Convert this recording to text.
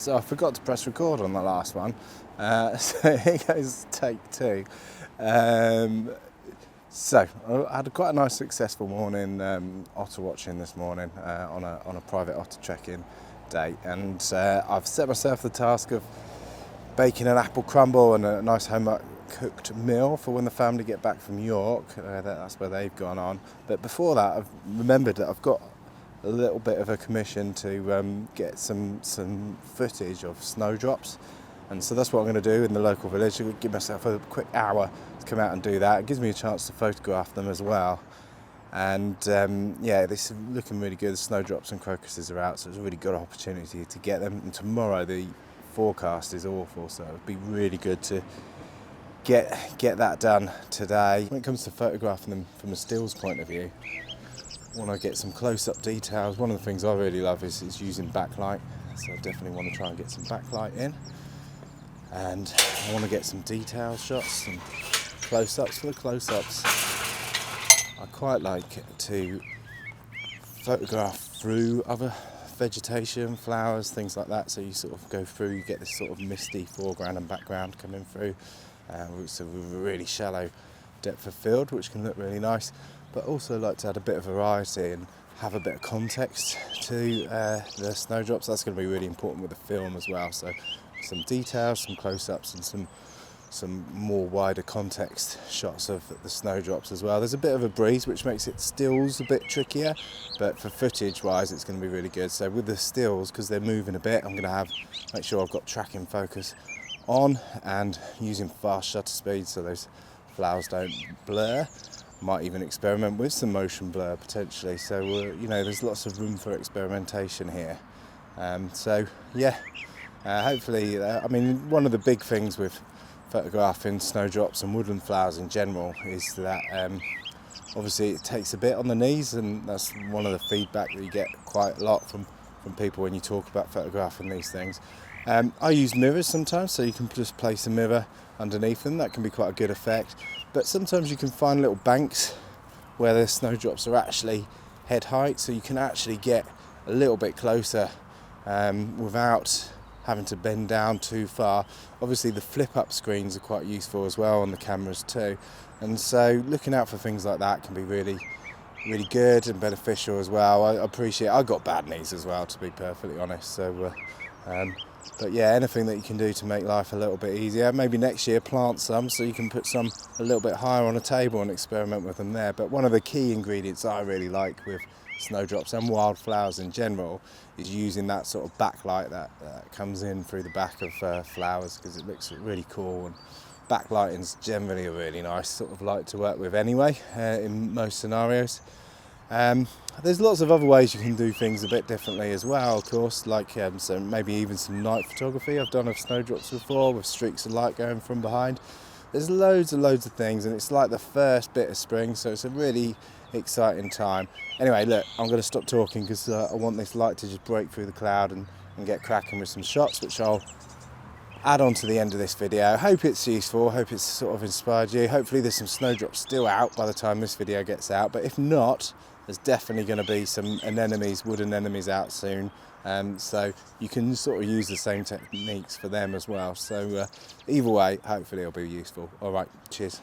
So I forgot to press record on the last one, so here goes take two. So I had quite a nice successful morning otter watching this morning on a private otter check-in day, and I've set myself the task of baking an apple crumble and a nice home cooked meal for when the family get back from York. That's where they've gone on. But before that, I've remembered that I've got a little bit of a commission to get some footage of snowdrops, and so that's what I'm going to do in the local village. I'll give myself a quick hour to come out and do that. It gives me a chance to photograph them as well, and yeah, this is looking really good. The snowdrops and crocuses are out, so it's a really good opportunity to get them. And tomorrow the forecast is awful, so it'd be really good to get that done today. When it comes to photographing them from a stills point of view, want to get some close-up details. One of the things I really love is using backlight, so I definitely want to try and get some backlight in, and I want to get some detail shots, some close-ups. For the close-ups, I quite like to photograph through other vegetation, flowers, things like that, so you sort of go through, you get this sort of misty foreground and background coming through, so with a really shallow depth of field, which can look really nice. But also like to add a bit of variety and have a bit of context to the snowdrops. That's going to be really important with the film as well. So some details, some close-ups, and some more wider context shots of the snowdrops as well. There's a bit of a breeze, which makes it stills a bit trickier, but for footage wise it's going to be really good. So with the stills, because they're moving a bit, I'm going to make sure I've got tracking focus on and using fast shutter speed so those flowers don't blur. Might even experiment with some motion blur potentially, so you know, there's lots of room for experimentation here. So yeah, hopefully, I mean, one of the big things with photographing snowdrops and woodland flowers in general is that obviously it takes a bit on the knees, and that's one of the feedback that you get quite a lot from people when you talk about photographing these things. I use mirrors sometimes, so you can just place a mirror underneath them. That can be quite a good effect. But sometimes you can find little banks where the snowdrops are actually head height, so you can actually get a little bit closer without having to bend down too far. Obviously the flip-up screens are quite useful as well on the cameras too, and so looking out for things like that can be really good and beneficial as well. I appreciate, I got bad knees as well, to be perfectly honest, so but yeah, anything that you can do to make life a little bit easier. Maybe next year plant some so you can put some a little bit higher on a table and experiment with them there. But one of the key ingredients I really like with snowdrops and wildflowers in general is using that sort of backlight that comes in through the back of flowers, because it looks really cool, and backlighting is generally a really nice sort of light to work with anyway in most scenarios. There's lots of other ways you can do things a bit differently as well, of course, like so maybe even some night photography. I've done of snowdrops before with streaks of light going from behind. There's loads of things, and it's like the first bit of spring, so it's a really exciting time. Anyway, look, I'm going to stop talking because I want this light to just break through the cloud and get cracking with some shots, which I'll add on to the end of this video. Hope it's useful, hope it's sort of inspired you. Hopefully there's some snowdrops still out by the time this video gets out, but if not, there's definitely going to be some wooden anemones out soon, so you can sort of use the same techniques for them as well. So either way, hopefully it'll be useful. All right, cheers.